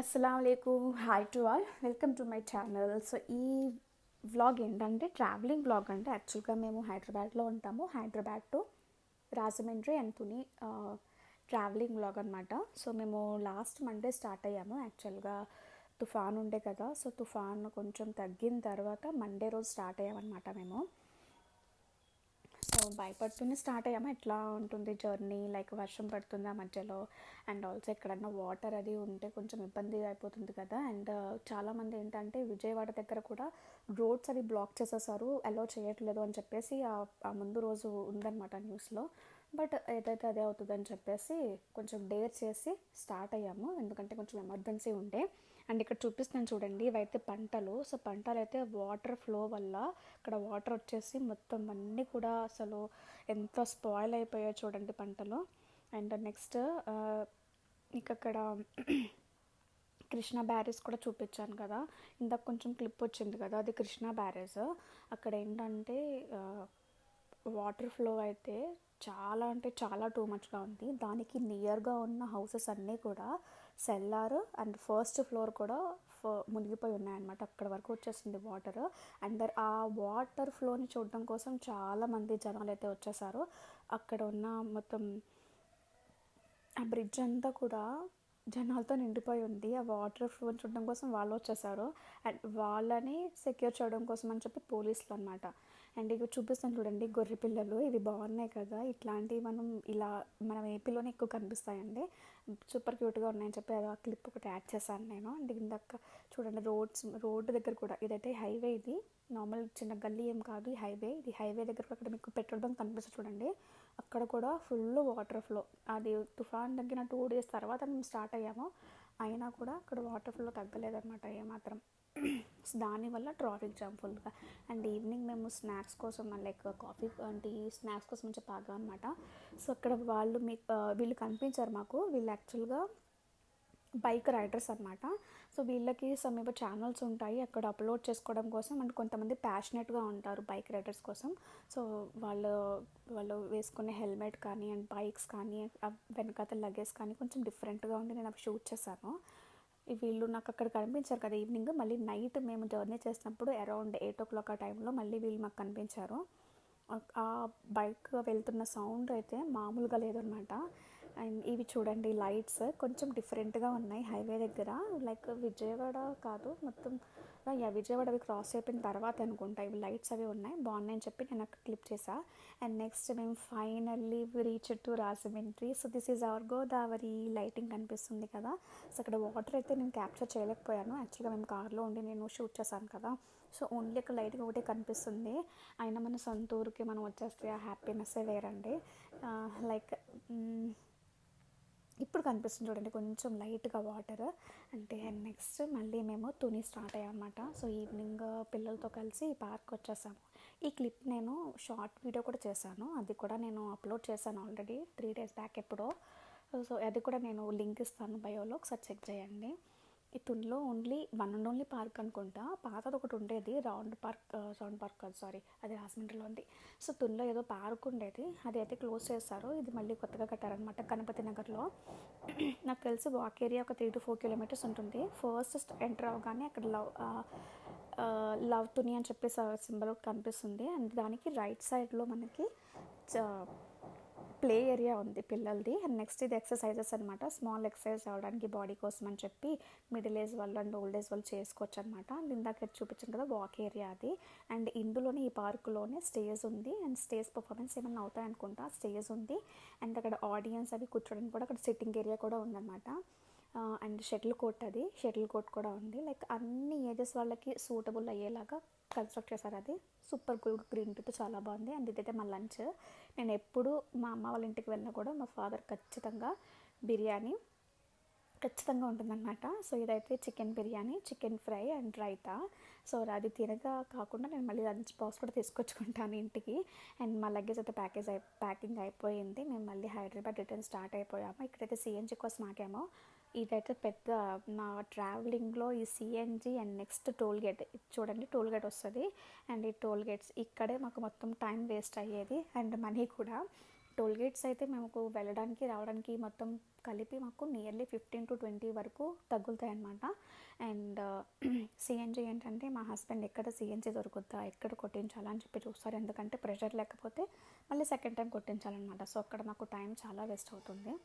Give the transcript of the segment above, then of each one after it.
అస్సలాముఅలైకుం. Hi to all, welcome to my channel. So ఈ vlog ఏంటంటే travelling vlog. అంటే యాక్చువల్గా మేము హైదరాబాద్లో ఉంటాము. Hyderabad to Rajahmundry and Tuni travelling vlog అనమాట. సో మేము లాస్ట్ మండే స్టార్ట్ అయ్యాము. యాక్చువల్గా తుఫాన్ ఉండే కదా, సో తుఫాన్ కొంచెం తగ్గిన తర్వాత మండే రోజు స్టార్ట్ అయ్యామన్నమాట మేము. సో భయపడుతూనే స్టార్ట్ అయ్యాము, ఎట్లా ఉంటుంది జర్నీ, లైక్ వర్షం పడుతుంది ఆ మధ్యలో, అండ్ ఆల్సో ఎక్కడన్నా వాటర్ అది ఉంటే కొంచెం ఇబ్బంది అయిపోతుంది కదా. అండ్ చాలామంది ఏంటంటే విజయవాడ దగ్గర కూడా రోడ్స్ అవి బ్లాక్ చేసేసారు, అలో చేయట్లేదు అని చెప్పేసి ఆ ముందు రోజు ఉందన్నమాట న్యూస్లో. బట్ ఏదైతే అదే అవుతుందని చెప్పేసి కొంచెం డేర్ చేసి స్టార్ట్ అయ్యాము, ఎందుకంటే కొంచెం ఎమర్జెన్సీ ఉండే. అండ్ ఇక్కడ చూపిస్తున్నాను చూడండి, ఇవైతే పంటలు. సో పంటలు అయితే వాటర్ ఫ్లో వల్ల ఇక్కడ వాటర్ వచ్చేసి మొత్తం అన్నీ కూడా అసలు ఎంత స్పాయిల్ అయిపోయాయో చూడండి పంటలు. అండ్ నెక్స్ట్ ఇక అక్కడ కృష్ణా బ్యారేజ్ కూడా చూపించాను కదా, ఇందాక కొంచెం క్లిప్ వచ్చింది కదా, అది కృష్ణా బ్యారేజ్. అక్కడ ఏంటంటే వాటర్ ఫ్లో అయితే చాలా అంటే చాలా టూ మచ్గా ఉంది. దానికి నియర్గా ఉన్న హౌసెస్ అన్నీ కూడా సెల్లార్ అండ్ ఫస్ట్ ఫ్లోర్ కూడా మునిగిపోయి ఉన్నాయన్నమాట. అక్కడ వరకు వచ్చేసింది వాటర్. అండ్ ఆ వాటర్ ఫ్లోని చూడడం కోసం చాలామంది జనాలు అయితే వచ్చేసారు. అక్కడ ఉన్న మొత్తం ఆ బ్రిడ్జ్ అంతా కూడా జనాలతో నిండిపోయి ఉంది. ఆ వాటర్ ఫ్లో చూడడం కోసం వాళ్ళు వచ్చేసారు. అండ్ వాళ్ళని సెక్యూర్ చేయడం కోసం అని చెప్పి పోలీసులు అనమాట. అండ్ ఇక చూపిస్తాను చూడండి, గొర్రె పిల్లలు ఇవి బాగున్నాయి కదా, ఇట్లాంటివి మనం ఏపీలోనే ఎక్కువ కనిపిస్తాయండి. సూపర్ క్యూట్గా ఉన్నాయని చెప్పి అది ఆ క్లిప్ ఒకటి యాడ్ చేశాను నేను. అండ్ ఇందాక చూడండి రోడ్డు దగ్గర కూడా, ఇదైతే హైవే, ఇది నార్మల్ చిన్న గల్లీ ఏం కాదు, ఈ హైవే. ఇది హైవే దగ్గర అక్కడ మీకు పెట్రోల్ బంక్ కనిపిస్తుంది చూడండి, అక్కడ కూడా ఫుల్ వాటర్ ఫ్లో. అది తుఫాన్ తగ్గిన 2 days తర్వాత మేము స్టార్ట్ అయ్యాము, అయినా కూడా అక్కడ వాటర్ ఫ్లో తగ్గలేదన్నమాట ఏమాత్రం. దానివల్ల ట్రాఫిక్ జామ్ ఫుల్గా. అండ్ ఈవినింగ్ మేము స్నాక్స్ కోసం, లైక్ కాఫీ టీ స్నాక్స్ కోసం చెప్పి ఆగాం అనమాట. సో అక్కడ వీళ్ళు కనిపించారు మాకు. వీళ్ళు యాక్చువల్గా బైక్ రైడర్స్ అనమాట. సో వీళ్ళకి సమీప ఛానల్స్ ఉంటాయి, అక్కడ అప్లోడ్ చేసుకోవడం కోసం. అండ్ కొంతమంది ప్యాషనెట్గా ఉంటారు బైక్ రైడర్స్ కోసం. సో వాళ్ళు వేసుకునే హెల్మెట్ కానీ అండ్ బైక్స్ కానీ వెనకాల లగేజ్ కానీ కొంచెం డిఫరెంట్గా ఉంది. నేను అవి షూట్ చేశాను. వీళ్ళు నాకు అక్కడ కనిపించారు కదా ఈవినింగ్. మళ్ళీ నైట్ మేము జర్నీ చేసినప్పుడు అరౌండ్ 8 o'clock ఆ టైంలో మళ్ళీ వీళ్ళు మాకు కనిపించారు. ఆ బైక్ వెళ్తున్న సౌండ్ అయితే మామూలుగా లేదనమాట. అండ్ ఇవి చూడండి లైట్స్ కొంచెం డిఫరెంట్గా ఉన్నాయి హైవే దగ్గర, లైక్ విజయవాడ కాదు మొత్తం, విజయవాడ అవి క్రాస్ అయిపోయిన తర్వాత అనుకుంటా ఇవి లైట్స్ అవి ఉన్నాయి, బాగున్నాయని చెప్పి నేను అక్కడ క్లిప్ చేసా. అండ్ నెక్స్ట్ మేము finally reach to Rajahmundry. So this is our Godavari. Lighting కనిపిస్తుంది కదా. సో అక్కడ వాటర్ అయితే నేను క్యాప్చర్ చేయలేకపోయాను, యాక్చువల్గా మేము కార్లో ఉండి నేను షూట్ చేశాను కదా. సో ఓన్లీ అక్కడ లైట్గా ఒకటే కనిపిస్తుంది. అయినా మన సొంత ఊరికి మనం వచ్చేస్తే ఆ హ్యాపీనెస్సే వేరండి. లైక్ ఇప్పుడు కనిపిస్తుంది చూడండి కొంచెం లైట్గా వాటర్ అంటే. నెక్స్ట్ మళ్ళీ మేము తుని స్టార్ట్ అయ్యామన్నమాట. సో ఈవినింగ్ పిల్లలతో కలిసి పార్క్ వచ్చేసాము. ఈ క్లిప్ నేను షార్ట్ వీడియో కూడా చేశాను, అది కూడా నేను అప్లోడ్ చేశాను ఆల్రెడీ 3 days బ్యాక్ ఎప్పుడో. సో అది కూడా నేను లింక్ ఇస్తాను బయోలో, ఒకసారి చెక్ చేయండి. ఈ తునిలో only one and only park అనుకుంటా, పాతది ఒకటి ఉండేది రౌండ్ పార్క్ కాదు సారీ, అది రాజమండ్రిలో ఉంది. సో తునిలో ఏదో పార్క్ ఉండేది, అది అయితే క్లోజ్ చేస్తారు. ఇది మళ్ళీ కొత్తగా కట్టారనమాట గణపతి నగర్లో. నాకు తెలిసి వాక్ ఏరియా ఒక 3 to 4 kilometers ఉంటుంది. ఫస్ట్ ఎంటర్ అవగానే అక్కడ లవ్ తుని అని చెప్పేసి సింబల్ కనిపిస్తుంది. అండ్ దానికి రైట్ సైడ్లో మనకి ప్లే ఏరియా ఉంది పిల్లలది. అండ్ నెక్స్ట్ ఇది ఎక్సర్సైజెస్ అనమాట, స్మాల్ ఎక్సర్సైజ్ అవ్వడానికి బాడీ కోసం అని చెప్పి మిడిల్ ఏజ్ వాళ్ళు అండ్ ఓల్డ్ ఏజ్ వాళ్ళు చేసుకోవచ్చు అనమాట. అండ్ ఇందాక చూపించాను కదా వాక్ ఏరియా అది. అండ్ ఇందులోనే ఈ పార్కులోనే స్టేజ్ ఉంది, అండ్ స్టేజ్ పర్ఫార్మెన్స్ ఏమైనా అవుతాయి అనుకుంటా, స్టేజ్ ఉంది. అండ్ అక్కడ ఆడియన్స్ అవి కూర్చోడానికి కూడా అక్కడ సిట్టింగ్ ఏరియా కూడా ఉందన్నమాట. అండ్ షటిల్ కోర్ట్ కూడా ఉంది. లైక్ అన్ని ఏజెస్ వాళ్ళకి సూటబుల్ అయ్యేలాగా కన్స్ట్రక్ట్ చేశారు. అది సూపర్ గ్రీన్ టీతో చాలా బాగుంది. అండ్ ఇదైతే మా లంచ్. నేను ఎప్పుడు మా అమ్మ వాళ్ళ ఇంటికి వెళ్ళినా కూడా మా ఫాదర్ ఖచ్చితంగా బిర్యానీ ఖచ్చితంగా ఉంటుందన్నమాట. సో ఇదైతే chicken biryani, chicken fry and raita. So అది తినగా కాకుండా నేను మళ్ళీ లంచ్ బాక్స్ కూడా తీసుకొచ్చుకుంటాను ఇంటికి. అండ్ మా లగేజ్ అయితే ప్యాకింగ్ అయిపోయింది. మేము మళ్ళీ హైదరాబాద్ రిటర్న్ స్టార్ట్ అయిపోయాము. ఇక్కడైతే సిఎన్జీ కోసం ఆగాము. ఇదైతే పెద్ద నా ట్రావెలింగ్లో ఈ CNG and next toll gate చూడండి, టోల్ గేట్ వస్తుంది. అండ్ ఈ టోల్ గేట్స్ ఇక్కడే మాకు మొత్తం టైం వేస్ట్ అయ్యేది అండ్ మనీ కూడా. టోల్ గేట్స్ అయితే మేము వెళ్ళడానికి రావడానికి మొత్తం కలిపి మాకు నియర్లీ 15 to 20 వరకు తగ్గుతాయి అన్నమాట. అండ్ సిఎన్జి ఏంటంటే మా హస్బెండ్ ఎక్కడ సిఎన్జి దొరుకుద్దా, ఎక్కడ కొట్టించాలా అని చెప్పి చూస్తారు. ఎందుకంటే ప్రెషర్ లేకపోతే మళ్ళీ సెకండ్ టైం కొట్టించాలన్నమాట. సో అక్కడ మాకు టైం చాలా వేస్ట్ అవుతుంది.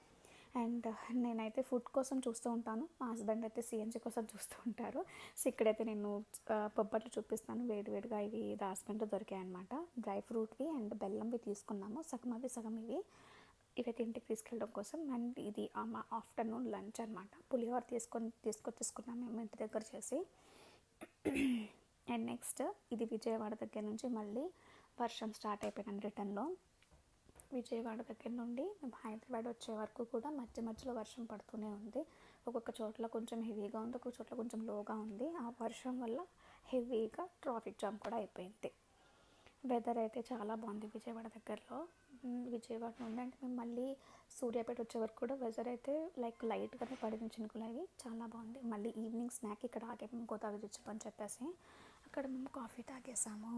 అండ్ నేనైతే ఫుడ్ కోసం చూస్తూ ఉంటాను, మా హస్బెండ్ అయితే సిఎన్జి కోసం చూస్తూ ఉంటారు. సో ఇక్కడైతే నేను బొబ్బట్లు చూపిస్తాను. వేడివేడిగా ఇవి రాజమండ్రిలో దొరికాయి అనమాట. డ్రై ఫ్రూట్వి అండ్ బెల్లంవి తీసుకున్నాము, సగం అవి సగం ఇవి. ఇవైతే ఇంటికి తీసుకెళ్ళడం కోసం. అండ్ ఇది మా ఆఫ్టర్నూన్ లంచ్ అనమాట. పులిహోర తీసుకొచ్చేసుకున్నాం మేము ఇంటి దగ్గర చేసి. అండ్ నెక్స్ట్ ఇది విజయవాడ దగ్గర నుంచి మళ్ళీ వర్షం స్టార్ట్ అయిపోయింది రిటర్న్లో. విజయవాడ దగ్గర నుండి మేము హైదరాబాద్ వచ్చే వరకు కూడా మధ్య మధ్యలో వర్షం పడుతూనే ఉంది. ఒక్కొక్క చోట్ల కొంచెం హెవీగా ఉంది, ఒక్కొక్క చోట్ల కొంచెం లోగా ఉంది. ఆ వర్షం వల్ల హెవీగా ట్రాఫిక్ జామ్ కూడా అయిపోయింది. వెదర్ అయితే చాలా బాగుంది విజయవాడ దగ్గరలో. విజయవాడ నుండి అంటే మేము మళ్ళీ సూర్యాపేట వచ్చే వరకు కూడా వెదర్ అయితే లైట్గానే పడింది, చినుకులు అవి చాలా బాగుంది. మళ్ళీ ఈవినింగ్ స్నాక్ ఇక్కడ ఆగాము గోదావరి రుచి అని చెప్పేసి, అక్కడ మేము కాఫీ తాగేసాము.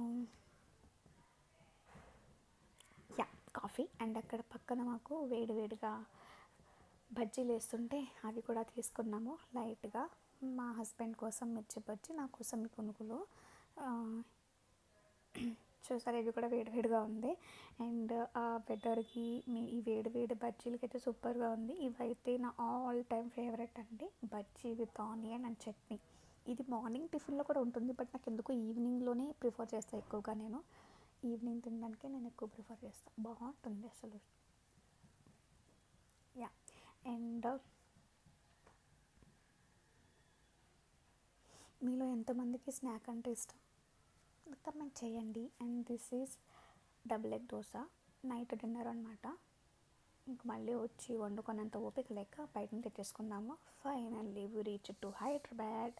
కాఫీ. అండ్ అక్కడ పక్కన మాకు వేడివేడిగా బజ్జీలు వేస్తుంటే అవి కూడా తీసుకున్నాము లైట్గా. మా హస్బెండ్ కోసం మిర్చి బజ్జీ, నా కోసం ఈ పునుగులు. చూసారు, ఇవి కూడా వేడివేడిగా ఉంది. అండ్ ఆ వెదర్కి ఈ వేడివేడి బజ్జీలకి అయితే సూపర్గా ఉంది. ఇవైతే నా ఆల్ టైమ్ ఫేవరెట్ అండి, bajji with onion and chutney. ఇది మార్నింగ్ టిఫిన్లో కూడా ఉంటుంది, బట్ నాకు ఎందుకు ఈవినింగ్లోనే ప్రిఫర్ చేస్తాను ఎక్కువగా. నేను ఈవినింగ్ తినడానికి నేను ఎక్కువ ప్రిఫర్ చేస్తాను, బాగుంటుంది అసలు. యా. అండ్ మీలో ఎంతమందికి స్నాక్ అంటే ఇష్టం కమెంట్ చేయండి. And this is double egg dosa, night dinner అనమాట. ఇంక మళ్ళీ వచ్చి వండుకునేంత ఓపిక లేక బయట తెచ్చేసుకున్నాము. Finally we reach to Hyderabad.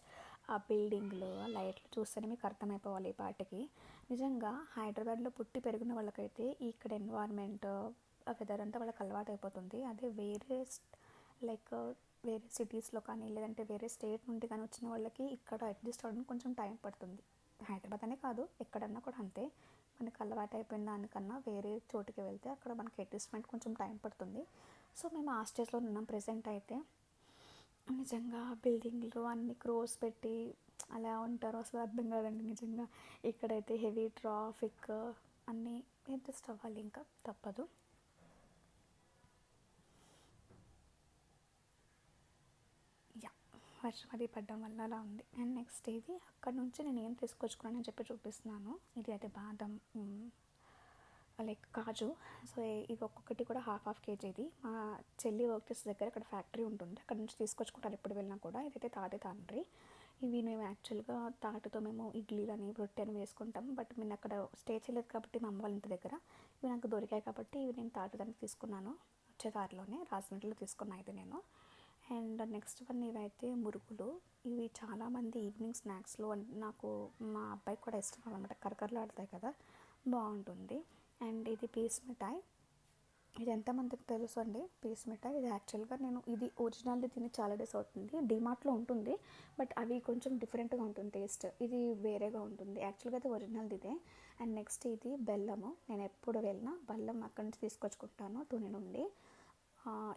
ఆ బిల్డింగ్లు, ఆ లైట్లు చూస్తేనే మీకు అర్థమైపోవాలి ఈ పాటకి. నిజంగా హైదరాబాద్లో పుట్టి పెరిగిన వాళ్ళకైతే ఇక్కడ ఎన్వైర్న్మెంట్, ఆ వెదర్ అంతా వాళ్ళకి అలవాటు అయిపోతుంది. అదే వేరే వేరే సిటీస్లో కానీ లేదంటే వేరే స్టేట్ నుండి కానీ వచ్చిన వాళ్ళకి ఇక్కడ అడ్జస్ట్ అవ్వడానికి కొంచెం టైం పడుతుంది. హైదరాబాద్ అనే కాదు, ఎక్కడన్నా కూడా అంతే. మనకు అలవాటు అయిపోయిన దానికన్నా వేరే చోటుకి వెళ్తే అక్కడ మనకి అడ్జస్ట్మెంట్ కొంచెం టైం పడుతుంది. సో మేము ఆ స్టేజ్లో ఉన్నాం ప్రెసెంట్ అయితే. నిజంగా బిల్డింగ్లు అన్ని క్రోస్ పెట్టి అలా ఉంటారు, అసలు అర్థం కాదండి నిజంగా. ఇక్కడైతే హెవీ ట్రాఫిక్, అన్నీ అడ్జస్ట్ అవ్వాలి, ఇంకా తప్పదు. యా, వర్షం అది పడడం వల్ల అలా ఉంది. అండ్ నెక్స్ట్ ఇది అక్కడ నుంచి నేను ఏం తీసుకొచ్చుకున్నానని చెప్పి చూపిస్తున్నాను. ఇది అయితే బాదం, కాజు. సో ఇది ఒక్కొక్కటి కూడా హాఫ్ కేజీ. ఇది మా చెల్లి వర్క్ చేసే దగ్గర అక్కడ ఫ్యాక్టరీ ఉంటుంది, అక్కడ నుంచి తీసుకొచ్చుకుంటాను ఎప్పుడు వెళ్ళినా కూడా. ఇదైతే తాటి తాండ్రి. ఇవి మేము యాక్చువల్గా తాటితో మేము ఇడ్లీలని రొట్టె అని వేసుకుంటాం, బట్ నేను అక్కడ స్టే చేయలేదు కాబట్టి మా అమ్మ వాళ్ళ ఇంటి దగ్గర ఇవి నాకు దొరికాయి కాబట్టి ఇవి నేను తాటిదానికి తీసుకున్నాను. వచ్చే దారిలోనే రాజమండ్రిలో తీసుకున్నా ఇది నేను. అండ్ నెక్స్ట్ వన్ ఇవైతే మురుకులు. ఇవి చాలామంది ఈవినింగ్ స్నాక్స్లో, నాకు మా అబ్బాయికి కూడా ఇష్టం అనమాట, కరకరలాడతాయి కదా, బాగుంటుంది. అండ్ ఇది పీస్ మిఠాయి. ఇది ఎంతమందికి తెలుసు అండి పీస్ మిఠాయి. ఇది యాక్చువల్గా నేను ఇది ఒరిజినల్ది తిని చాలా డేస్ అవుతుంది. డిమార్ట్లో ఉంటుంది, బట్ అవి కొంచెం డిఫరెంట్గా ఉంటుంది టేస్ట్, ఇది వేరేగా ఉంటుంది. యాక్చువల్గా అయితే ఒరిజినల్ది ఇదే. అండ్ నెక్స్ట్ ఇది బెల్లము. నేను ఎప్పుడు వెళ్ళినా బెల్లం అక్కడి నుంచి తీసుకొచ్చుకుంటాను, తుని నుండి.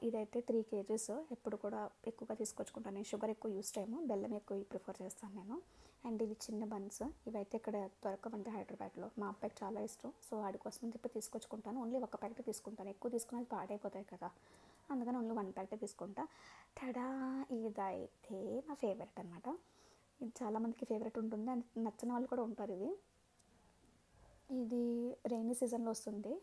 ఇదైతే 3 kgs. ఎప్పుడు కూడా ఎక్కువగా తీసుకొచ్చుకుంటాను నేను. షుగర్ ఎక్కువ యూస్ చేయము, బెల్లం ఎక్కువ ప్రిఫర్ చేస్తాను నేను. అండ్ ఇవి చిన్న బన్స్. ఇవైతే ఇక్కడ దొరకవండి హైదరాబాద్లో. మా అబ్బాయికి చాలా ఇష్టం, సో వాడి కోసం చెప్పి తీసుకొచ్చుకుంటాను. ఓన్లీ ఒక ప్యాకెట్ తీసుకుంటాను, ఎక్కువ తీసుకుని అది పాడైపోతాయి కదా, అందుకని ఓన్లీ 1 ప్యాకెట్ తీసుకుంటా. తడా, ఇదైతే నా ఫేవరెట్ అనమాట. ఇది చాలామందికి ఫేవరెట్ ఉంటుంది, అండ్ నచ్చిన వాళ్ళు కూడా ఉంటారు. ఇది రైనీ సీజన్లో వస్తుంది.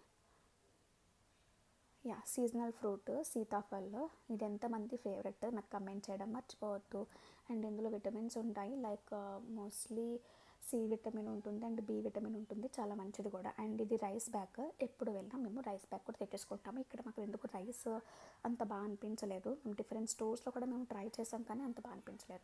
Yeah, seasonal fruit Sitaphal. ఇది ఎంతమంది ఫేవరెట్ నాకు కమెంట్ చేయడం మర్చిపోవద్దు. అండ్ ఇందులో విటమిన్స్ ఉంటాయి, మోస్ట్లీ సి విటమిన్ ఉంటుంది అండ్ బి విటమిన్ ఉంటుంది, చాలా మంచిది కూడా. అండ్ ఇది రైస్ బ్యాగ్. ఎప్పుడు వెళ్ళినా మేము రైస్ బ్యాగ్ కూడా తెచ్చేసుకుంటాము. ఇక్కడ మాకు ఎందుకు రైస్ అంత బాగా అనిపించలేదు. మేము డిఫరెంట్ స్టోర్స్లో కూడా మేము ట్రై చేసాం కానీ అంత బాగా అనిపించలేదు.